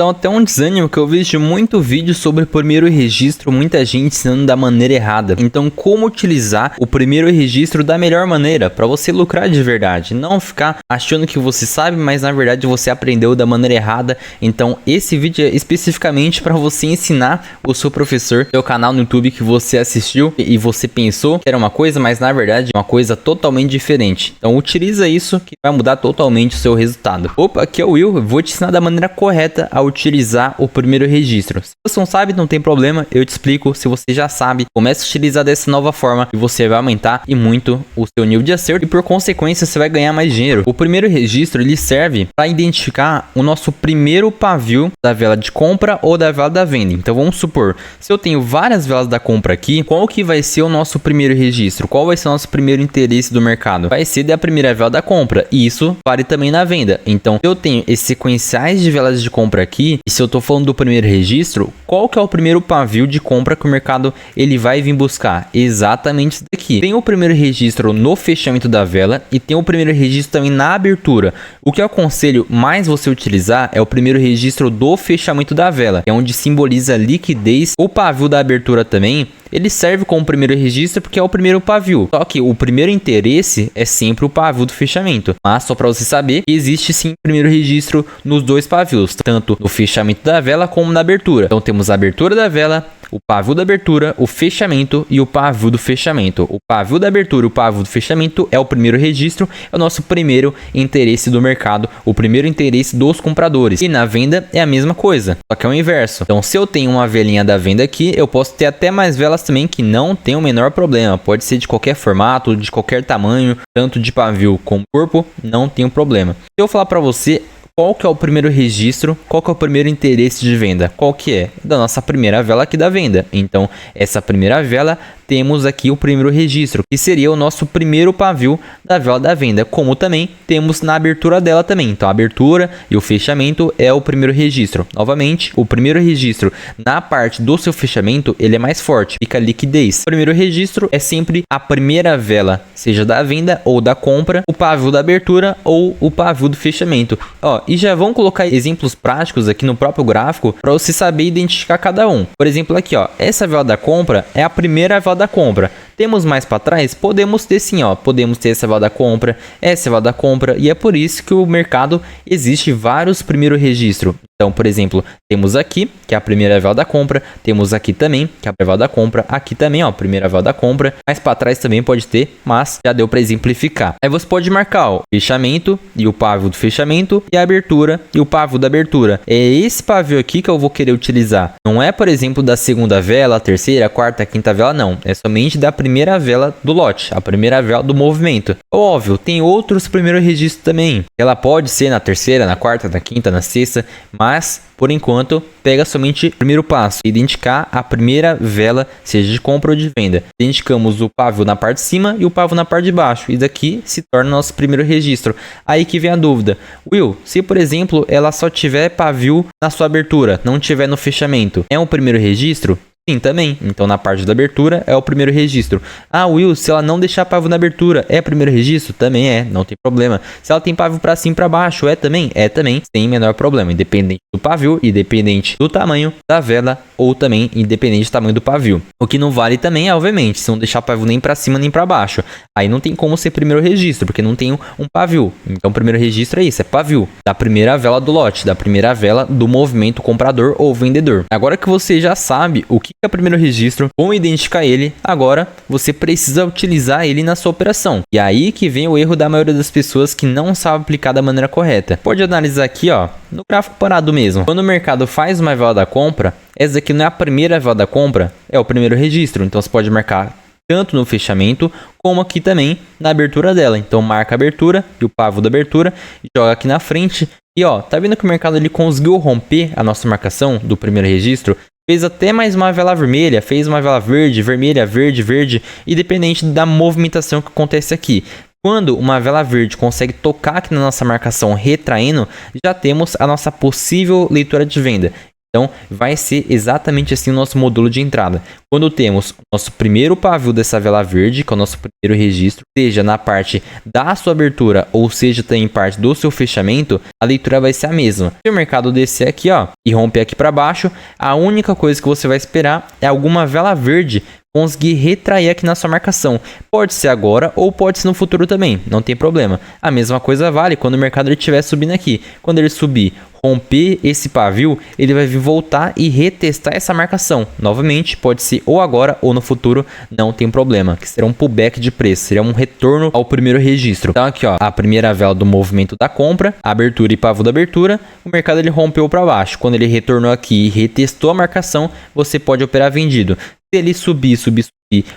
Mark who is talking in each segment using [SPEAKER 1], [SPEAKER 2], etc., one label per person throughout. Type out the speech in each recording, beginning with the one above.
[SPEAKER 1] dá até um desânimo que eu vejo muito vídeo sobre o primeiro registro, muita gente ensinando da maneira errada. Então, como utilizar o primeiro registro da melhor maneira para você lucrar de verdade, não ficar achando que você sabe, mas na verdade você aprendeu da maneira errada. Então, esse vídeo é especificamente para você ensinar o seu professor, seu canal no YouTube que você assistiu e você pensou que era uma coisa, mas na verdade é uma coisa totalmente diferente. Então, utiliza isso que vai mudar totalmente o seu resultado. Opa, aqui é o Will, eu vou te ensinar da maneira correta a utilizar o primeiro registro. Se você não sabe, não tem problema, eu te explico. Se você já sabe, comece a utilizar dessa nova forma e você vai aumentar e muito o seu nível de acerto e por consequência você vai ganhar mais dinheiro. O primeiro registro ele serve para identificar o nosso primeiro pavio da vela de compra ou da vela da venda. Então vamos supor, se eu tenho várias velas da compra aqui, qual que vai ser o nosso primeiro registro? Qual vai ser o nosso primeiro interesse do mercado? Vai ser da primeira vela da compra e isso vale também na venda. Então se eu tenho esses sequenciais de velas de compra aqui e se eu estou falando do primeiro registro, qual que é o primeiro pavio de compra que o mercado ele vai vir buscar? Exatamente isso daqui. Tem o primeiro registro no fechamento da vela e tem o primeiro registro também na abertura. O que eu aconselho mais você utilizar é o primeiro registro do fechamento da vela, que é onde simboliza a liquidez. O pavio da abertura também ele serve como primeiro registro porque é o primeiro pavio. Só que o primeiro interesse é sempre o pavio do fechamento. Mas só para você saber que existe sim primeiro registro nos dois pavios, tanto no fechamento da vela como na abertura. Então temos a abertura da vela, o pavio da abertura, o fechamento e o pavio do fechamento. O pavio da abertura e o pavio do fechamento é o primeiro registro, é o nosso primeiro interesse do mercado, o primeiro interesse dos compradores. E na venda é a mesma coisa, só que é o inverso. Então se eu tenho uma velinha da venda aqui, eu posso ter até mais velas também que não tem o menor problema. Pode ser de qualquer formato, de qualquer tamanho, tanto de pavio como corpo, não tem um problema. Se eu falar para você qual que é o primeiro registro, qual que é o primeiro interesse de venda? Qual que é? Da nossa primeira vela aqui da venda. Então, essa primeira vela, temos aqui o primeiro registro, que seria o nosso primeiro pavio da vela da venda, como também temos na abertura dela também. Então, a abertura e o fechamento é o primeiro registro. Novamente, o primeiro registro na parte do seu fechamento, ele é mais forte, fica a liquidez. O primeiro registro é sempre a primeira vela, seja da venda ou da compra, o pavio da abertura ou o pavio do fechamento. Ó, e já vão colocar exemplos práticos aqui no próprio gráfico para você saber identificar cada um. Por exemplo, aqui, ó, essa vela da compra é a primeira vela da compra. Temos mais para trás? Podemos ter sim, ó. Podemos ter essa vela da compra, essa vela da compra, e é por isso que o mercado existe vários primeiros registros. Então, por exemplo, temos aqui, que é a primeira vela da compra, temos aqui também, que é a vela da compra, aqui também, ó, primeira vela da compra, mais para trás também pode ter, mas já deu para exemplificar. Aí você pode marcar, ó, fechamento e o pavio do fechamento e a abertura e o pavio da abertura. É esse pavio aqui que eu vou querer utilizar. Não é, por exemplo, da segunda vela, a terceira, a quarta, a quinta vela, não. É somente da primeira vela do lote, a primeira vela do movimento. Óbvio, tem outros primeiros registros também. Ela pode ser na terceira, na quarta, na quinta, na sexta, mas por enquanto pega somente o primeiro passo, identificar a primeira vela, seja de compra ou de venda. Identificamos o pavio na parte de cima e o pavio na parte de baixo, e daqui se torna nosso primeiro registro. Aí que vem a dúvida: Will, se por exemplo ela só tiver pavio na sua abertura, não tiver no fechamento, é um primeiro registro? Sim, também. Então, na parte da abertura é o primeiro registro. Ah, Will, se ela não deixar pavio na abertura, é primeiro registro? Também é, não tem problema. Se ela tem pavio para cima e para baixo, é também? É também, sem menor problema. Independente do pavio, independente do tamanho da vela, ou também independente do tamanho do pavio. O que não vale também é, obviamente, se não deixar pavio nem para cima nem para baixo. Aí não tem como ser primeiro registro, porque não tem um pavio. Então, o primeiro registro é isso, é pavio. Da primeira vela do lote, da primeira vela do movimento comprador ou vendedor. Agora que você já sabe o que é o primeiro registro, como identificar ele, agora você precisa utilizar ele na sua operação. E aí que vem o erro da maioria das pessoas que não sabe aplicar da maneira correta. Pode analisar aqui, ó, no gráfico parado mesmo. Quando o mercado faz uma vela da compra, essa aqui não é a primeira vela da compra, é o primeiro registro. Então você pode marcar tanto no fechamento como aqui também na abertura dela. Então marca a abertura e o pavio da abertura e joga aqui na frente. E ó, tá vendo que o mercado ele conseguiu romper a nossa marcação do primeiro registro? Fez até mais uma vela vermelha, fez uma vela verde, vermelha, verde, verde, independente da movimentação que acontece aqui. Quando uma vela verde consegue tocar aqui na nossa marcação retraindo, já temos a nossa possível leitura de venda. Então, vai ser exatamente assim o nosso modelo de entrada. Quando temos o nosso primeiro pavio dessa vela verde, que é o nosso primeiro registro, seja na parte da sua abertura ou seja também parte do seu fechamento, a leitura vai ser a mesma. Se o mercado descer aqui, ó, e romper aqui para baixo, a única coisa que você vai esperar é alguma vela verde conseguir retrair aqui na sua marcação. Pode ser agora ou pode ser no futuro também, não tem problema. A mesma coisa vale quando o mercado estiver subindo aqui. Quando ele subir, romper esse pavio, ele vai vir voltar e retestar essa marcação. Novamente, pode ser ou agora ou no futuro, não tem problema. Que será um pullback de preço, será um retorno ao primeiro registro. Então aqui, ó, a primeira vela do movimento da compra, abertura e pavio da abertura, o mercado ele rompeu para baixo. Quando ele retornou aqui e retestou a marcação, você pode operar vendido. Se ele subir,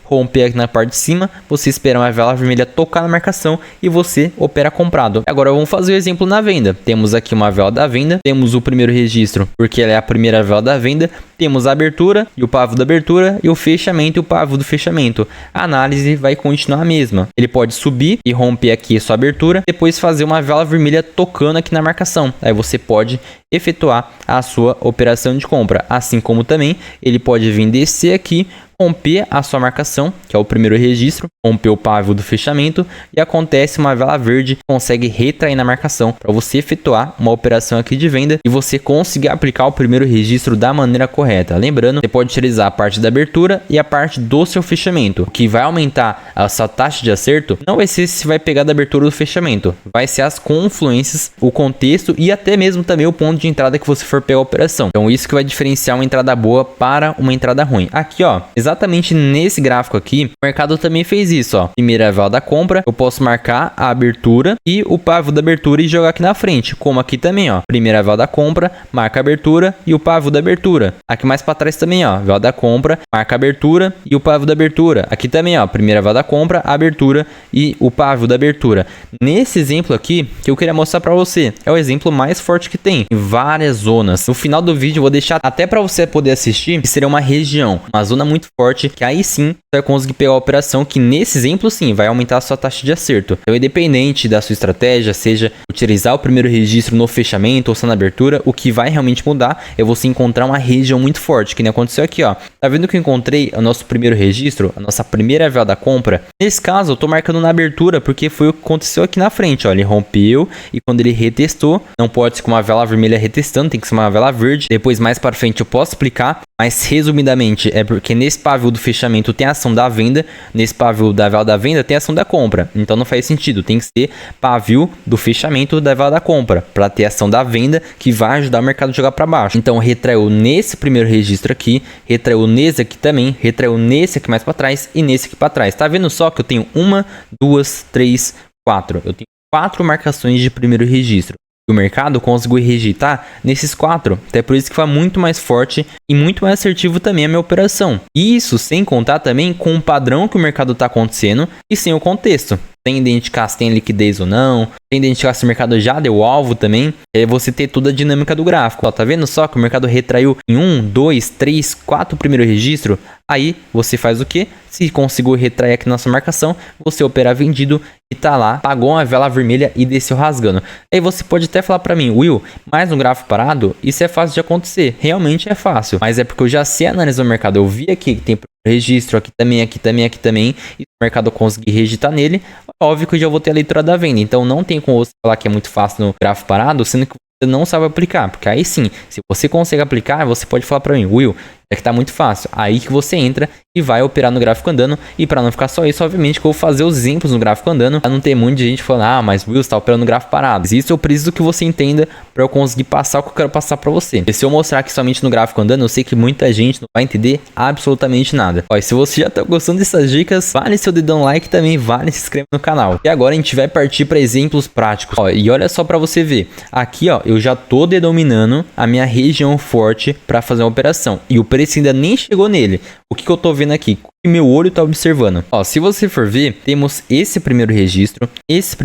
[SPEAKER 1] romper aqui na parte de cima, você espera uma vela vermelha tocar na marcação e você opera comprado. Agora vamos fazer o exemplo na venda. Temos aqui uma vela da venda, temos o primeiro registro, porque ela é a primeira vela da venda, temos a abertura e o pavio da abertura e o fechamento e o pavio do fechamento. A análise vai continuar a mesma. Ele pode subir e romper aqui a sua abertura, depois fazer uma vela vermelha tocando aqui na marcação. Aí você pode efetuar a sua operação de compra, assim como também ele pode vir descer aqui, romper a sua marcação, que é o primeiro registro, romper o pavio do fechamento e acontece uma vela verde, consegue retrair na marcação para você efetuar uma operação aqui de venda e você conseguir aplicar o primeiro registro da maneira correta. Lembrando, você pode utilizar a parte da abertura e a parte do seu fechamento. O que vai aumentar a sua taxa de acerto não vai ser se vai pegar da abertura ou do fechamento, vai ser as confluências, o contexto e até mesmo também o ponto de entrada que você for pegar a operação. Então isso que vai diferenciar uma entrada boa para uma entrada ruim. Aqui, ó, exatamente nesse gráfico aqui, o mercado também fez isso, ó. Primeira vela da compra, eu posso marcar a abertura e o pavio da abertura e jogar aqui na frente, como aqui também, ó. Primeira vela da compra, marca a abertura e o pavio da abertura. Aqui mais para trás também, ó, vela da compra, marca a abertura e o pavio da abertura. Aqui também, ó, primeira vela da compra, abertura e o pavio da abertura. Nesse exemplo aqui, que eu queria mostrar para você, é o exemplo mais forte que tem, em várias zonas. No final do vídeo eu vou deixar até para você poder assistir, que seria uma região, uma zona muito forte, que aí sim você vai conseguir pegar a operação, que nesse exemplo sim vai aumentar a sua taxa de acerto. Então, independente da sua estratégia, seja utilizar o primeiro registro no fechamento ou só na abertura, o que vai realmente mudar é você encontrar uma região muito forte, que nem aconteceu aqui, ó. Tá vendo que eu encontrei o nosso primeiro registro, a nossa primeira vela da compra? Nesse caso eu tô marcando na abertura, porque foi o que aconteceu aqui na frente, ó. Ele rompeu e quando ele retestou, não pode ser com uma vela vermelha retestando, tem que ser uma vela verde. Depois mais para frente eu posso explicar, mas resumidamente é porque nesse pavio do fechamento tem a ação da venda, nesse pavio da vela da venda tem a ação da compra. Então não faz sentido, tem que ser pavio do fechamento da vela da compra para ter a ação da venda que vai ajudar o mercado a jogar para baixo. Então retraiu nesse primeiro registro aqui, retraiu nesse aqui também, retraiu nesse aqui mais para trás e nesse aqui para trás. Tá vendo só que eu tenho 1, 2, 3, 4. Eu tenho 4 marcações de primeiro registro. O mercado conseguiu rejeitar nesses 4, até por isso que foi muito mais forte e muito mais assertivo também a minha operação. Isso sem contar também com o padrão que o mercado está acontecendo e sem o contexto. Sem identificar se tem liquidez ou não, sem identificar se o mercado já deu alvo também, é você ter toda a dinâmica do gráfico. Ó, tá vendo só que o mercado retraiu em 1, 2, 3, 4 primeiro registro? Aí você faz o que? Se conseguiu retrair aqui na sua marcação, você opera vendido e tá lá, pagou uma vela vermelha e desceu rasgando. Aí você pode até falar para mim, Will, mas no gráfico parado, isso é fácil de acontecer. Realmente é fácil, mas é porque eu já sei analisar o mercado. Eu vi aqui que tem registro aqui também, aqui também, aqui também, e o mercado conseguir registrar nele, óbvio que eu já vou ter a leitura da venda. Então não tem como você falar que é muito fácil no gráfico parado, sendo que você não sabe aplicar, porque aí sim, se você consegue aplicar, você pode falar para mim, Will, é que tá muito fácil. Aí que você entra e vai operar no gráfico andando. E para não ficar só isso, obviamente que eu vou fazer os exemplos no gráfico andando, para não ter muita gente falando, ah, mas Will, você tá operando no gráfico parado. Isso eu preciso que você entenda para eu conseguir passar o que eu quero passar para você. E se eu mostrar aqui somente no gráfico andando, eu sei que muita gente não vai entender absolutamente nada. Ó, e se você já tá gostando dessas dicas, vale seu dedão like e também vale se inscrever no canal. E agora a gente vai partir para exemplos práticos. Ó, e olha só para você ver. Aqui, ó, eu já tô denominando a minha região forte para fazer uma operação. E o preço ainda nem chegou nele. O que eu tô vendo aqui? O que meu olho tá observando? Ó, se você for ver, temos esse primeiro registro, esse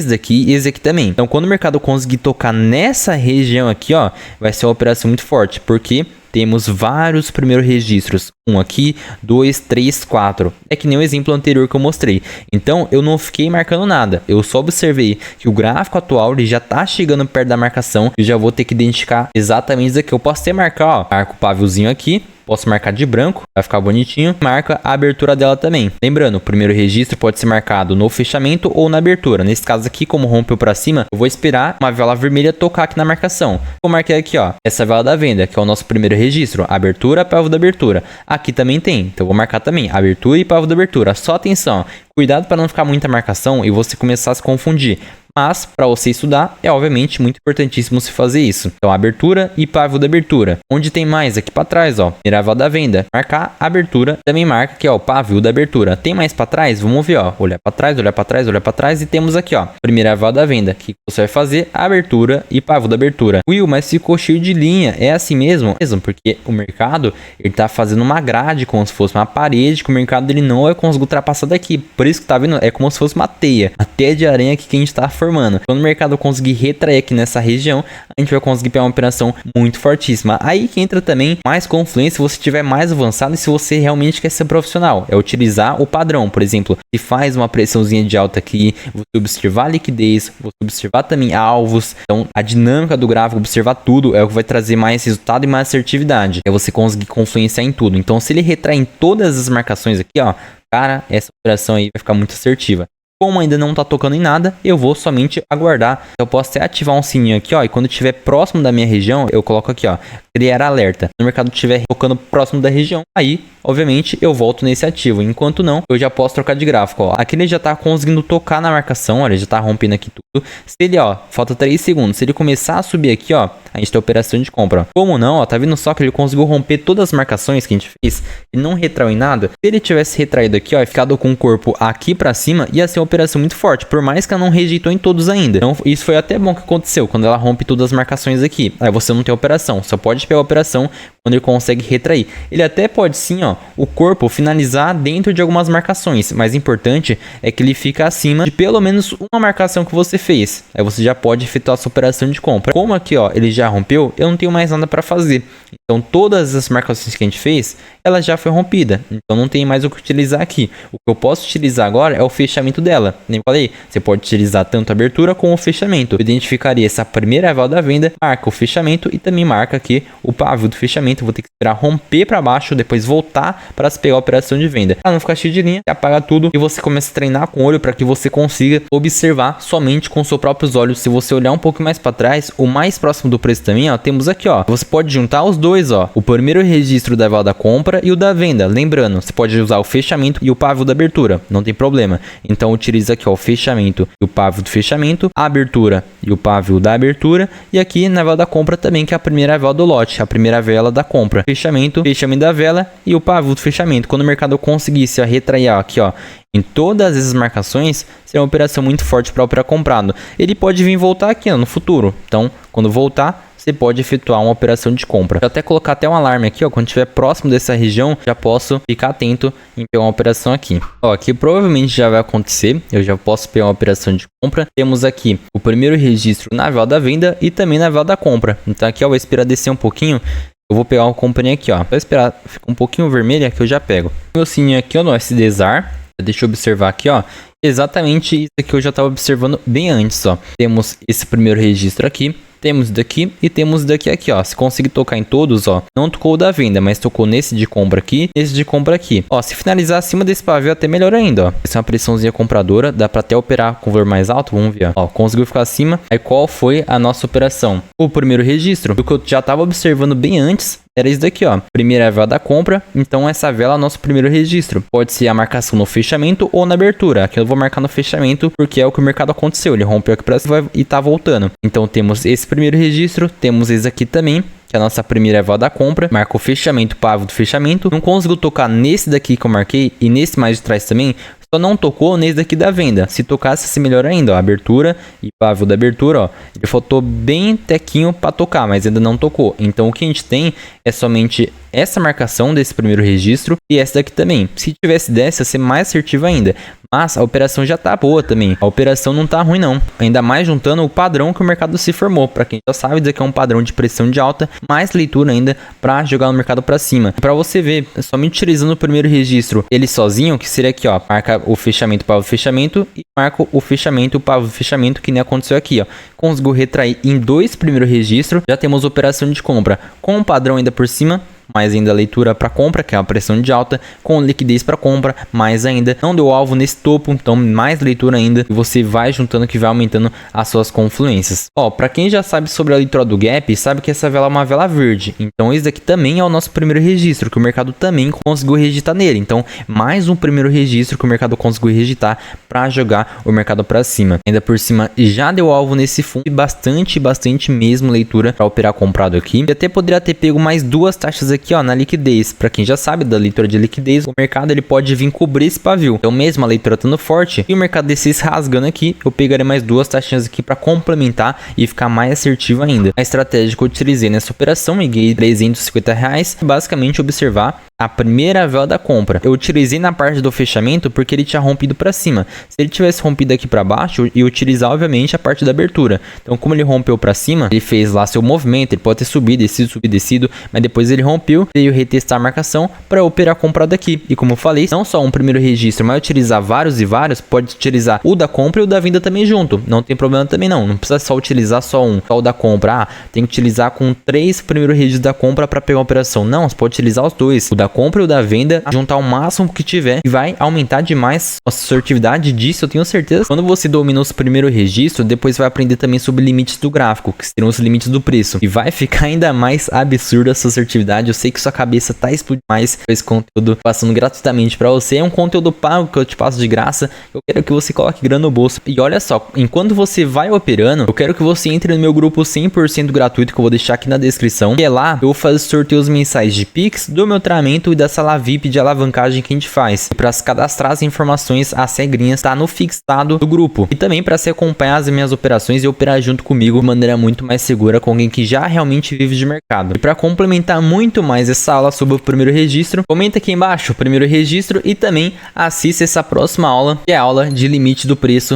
[SPEAKER 1] daqui e esse aqui também. Então, quando o mercado conseguir tocar nessa região aqui, ó, vai ser uma operação muito forte, porque temos vários primeiros registros. Um aqui, 2, 3, 4. É que nem o exemplo anterior que eu mostrei. Então, eu não fiquei marcando nada. Eu só observei que o gráfico atual ele já tá chegando perto da marcação. Eu já vou ter que identificar exatamente isso aqui. Eu posso até marcar, ó. Marco o paviozinho aqui. Posso marcar de branco, vai ficar bonitinho. Marca a abertura dela também. Lembrando, o primeiro registro pode ser marcado no fechamento ou na abertura. Nesse caso aqui, como rompeu para cima, eu vou esperar uma vela vermelha tocar aqui na marcação. Eu marquei aqui, ó, essa vela da venda, que é o nosso primeiro registro. Abertura, pavio da abertura. Aqui também tem, então eu vou marcar também abertura e pavio da abertura. Só atenção, cuidado para não ficar muita marcação e você começar a se confundir. Mas, para você estudar, é obviamente muito importantíssimo se fazer isso. Então, abertura e pavio da abertura. Onde tem mais? Aqui para trás, ó. Primeira vela da venda. Marcar abertura. Também marca aqui, ó, o pavio da abertura. Tem mais para trás? Vamos ver, ó. Olhar para trás, olhar para trás, olhar para trás. E temos aqui, ó. Primeira vela da venda. Que você vai fazer abertura e pavio da abertura. Will, mas ficou cheio de linha. É assim mesmo? Porque o mercado, ele tá fazendo uma grade, como se fosse uma parede, que o mercado ele não vai conseguir ultrapassar daqui. Por isso que tá vendo? É como se fosse uma teia. A teia de aranha aqui que a gente tá formando. Quando o mercado conseguir retrair aqui nessa região, a gente vai conseguir pegar uma operação muito fortíssima. Aí que entra também mais confluência se você estiver mais avançado e se você realmente quer ser profissional. É utilizar o padrão. Por exemplo, se faz uma pressãozinha de alta aqui, você observar a liquidez, você observar também alvos. Então, a dinâmica do gráfico, observar tudo é o que vai trazer mais resultado e mais assertividade. É você conseguir confluenciar em tudo. Então, se ele retrair em todas as marcações aqui, ó, cara, essa operação aí vai ficar muito assertiva. Como ainda não tá tocando em nada, eu vou somente aguardar. Eu posso até ativar um sininho aqui, ó, e quando estiver próximo da minha região, eu coloco aqui, ó, criar alerta. Se o mercado estiver tocando próximo da região, aí, obviamente, eu volto nesse ativo. Enquanto não, eu já posso trocar de gráfico, ó. Aqui ele já tá conseguindo tocar na marcação, olha, já tá rompendo aqui tudo. Se ele, ó, falta 3 segundos, se ele começar a subir aqui, ó, a gente tem operação de compra, ó. Como não, ó, tá vendo só que ele conseguiu romper todas as marcações que a gente fez e não retraiu em nada? Se ele tivesse retraído aqui, ó, e ficado com o corpo aqui pra cima, ia ser uma operação muito forte, por mais que ela não rejeitou em todos ainda. Então, isso foi até bom que aconteceu, quando ela rompe todas as marcações aqui. Aí você não tem operação, só pode pegar a operação quando ele consegue retrair. Ele até pode sim, ó, o corpo finalizar dentro de algumas marcações, mas importante é que ele fica acima de pelo menos uma marcação que você fez. Aí você já pode efetuar a sua operação de compra. Como aqui, ó, ele já rompeu, eu não tenho mais nada para fazer. Então, todas as marcações que a gente fez, ela já foi rompida. Então, não tem mais o que utilizar aqui. O que eu posso utilizar agora é o fechamento dela. Nem falei, você pode utilizar tanto a abertura como o fechamento. Eu identificaria essa primeira vela da venda, marca o fechamento e também marca aqui o pavio do fechamento. Vou ter que esperar romper para baixo, depois voltar para pegar a operação de venda. Para não ficar cheio de linha, você apaga tudo e você começa a treinar com o olho para que você consiga observar somente com seus próprios olhos. Se você olhar um pouco mais para trás, o mais próximo do preço também, ó, temos aqui, ó. Você pode juntar os dois, ó. O primeiro registro da vela da compra e o da venda. Lembrando, você pode usar o fechamento e o pavio da abertura, não tem problema. Então utiliza aqui, ó, o fechamento e o pavio do fechamento, a abertura e o pavio da abertura, e aqui na vela da compra também, que é a primeira vela do lote, a primeira vela da compra. Fechamento da vela e o pavio do fechamento. Quando o mercado conseguisse, ó, retrair aqui, ó, em todas essas marcações, será uma operação muito forte para operar comprado. Ele pode vir voltar aqui, ó, no futuro. Então, quando voltar, você pode efetuar uma operação de compra. Vou até colocar até um alarme aqui, ó, quando estiver próximo dessa região, já posso ficar atento em pegar uma operação aqui. Ó, aqui provavelmente já vai acontecer, eu já posso pegar uma operação de compra. Temos aqui o primeiro registro na vela da venda e também na vela da compra. Então aqui, ó, eu vou esperar descer um pouquinho. Eu vou pegar uma companhia aqui, ó. Vou esperar ficar um pouquinho vermelha que eu já pego. Meu sininho aqui, ó, no SDZAR. Deixa eu observar aqui, ó. Exatamente isso que eu já estava observando bem antes, ó. Temos esse primeiro registro aqui. Temos daqui e temos daqui aqui, ó. Se conseguir tocar em todos, ó, não tocou o da venda, mas tocou nesse de compra aqui, nesse de compra aqui. Ó, se finalizar acima desse pavio, até melhor ainda, ó. Essa é uma pressãozinha compradora, dá para até operar com valor mais alto, vamos ver, ó. Conseguiu ficar acima. Aí qual foi a nossa operação? O primeiro registro, o que eu já estava observando bem antes, era isso daqui, ó. Primeira vela da compra, então essa vela é o nosso primeiro registro. Pode ser a marcação no fechamento ou na abertura. Aqui eu vou marcar no fechamento porque é o que o mercado aconteceu. Ele rompeu aqui para cima e tá voltando. Então temos esse primeiro registro, temos esse aqui também, que é a nossa primeira vela da compra. Marca o fechamento, pavio do fechamento. Não conseguiu tocar nesse daqui que eu marquei e nesse mais de trás também. Só não tocou nesse daqui da venda. Se tocasse, se melhor ainda, ó. Abertura e pavio da abertura, ó. Ele faltou bem tequinho para tocar, mas ainda não tocou. Então o que a gente tem é somente essa marcação desse primeiro registro e essa daqui também. Se tivesse dessa, ia ser mais assertiva ainda. Mas a operação já tá boa também. A operação não tá ruim não. Ainda mais juntando o padrão que o mercado se formou. Para quem já sabe, isso aqui é um padrão de pressão de alta, mais leitura ainda para jogar no mercado para cima. Para você ver, somente utilizando o primeiro registro, ele sozinho, que seria aqui, ó, marca o fechamento para o fechamento e marca o fechamento para o fechamento, que nem aconteceu aqui, ó. Conseguiu retrair em 2 primeiros registros. Já temos operação de compra com o padrão ainda por cima, mais ainda leitura para compra, que é a pressão de alta, com liquidez para compra, mais ainda não deu alvo nesse topo, então mais leitura ainda, e você vai juntando que vai aumentando as suas confluências. Ó, para quem já sabe sobre a leitura do gap, sabe que essa vela é uma vela verde, então esse daqui também é o nosso primeiro registro, que o mercado também conseguiu registrar nele, então mais um primeiro registro que o mercado conseguiu registrar para jogar o mercado para cima. Ainda por cima já deu alvo nesse fundo e bastante mesmo leitura para operar comprado aqui, e até poderia ter pego mais 2 taxas aqui, ó, na liquidez. Para quem já sabe da leitura de liquidez, o mercado ele pode vir cobrir esse pavio. Então mesmo a leitura estando forte e o mercado descesse rasgando aqui, eu pegaria mais 2 taxinhas aqui para complementar e ficar mais assertivo ainda. A estratégia que eu utilizei nessa operação, eu ganhei R$350, basicamente observar a primeira vela da compra. Eu utilizei na parte do fechamento porque ele tinha rompido para cima. Se ele tivesse rompido aqui para baixo, eu ia utilizar obviamente a parte da abertura. Então como ele rompeu para cima, ele fez lá seu movimento, ele pode ter subido, descido, mas depois ele rompeu, veio retestar a marcação para operar comprado aqui. E como eu falei, não só um primeiro registro, mas utilizar vários e vários, pode utilizar o da compra e o da venda também junto. Não tem problema também não precisa só utilizar só o da compra. Tem que utilizar com 3 primeiros registros da compra para pegar a operação. Não, você pode utilizar os dois, o da compra e o da venda, juntar o máximo que tiver e vai aumentar demais a assertividade disso, eu tenho certeza. Quando você domina os primeiros registros, depois vai aprender também sobre limites do gráfico, que serão os limites do preço, e vai ficar ainda mais absurda a sua assertividade. Eu sei que sua cabeça tá explodindo mais com esse conteúdo passando gratuitamente para você. É um conteúdo pago que eu te passo de graça. Eu quero que você coloque grana no bolso. E olha só, enquanto você vai operando, eu quero que você entre no meu grupo 100% gratuito que eu vou deixar aqui na descrição. E é lá eu vou fazer sorteios mensais de Pix, do meu treinamento e da sala VIP de alavancagem que a gente faz. E para se cadastrar as informações, as regrinhas tá no fixado do grupo. E também para se acompanhar as minhas operações e operar junto comigo de maneira muito mais segura com alguém que já realmente vive de mercado. E para complementar muito mais essa aula sobre o primeiro registro, comenta aqui embaixo o primeiro registro e também assista essa próxima aula, que é a aula de limite do preço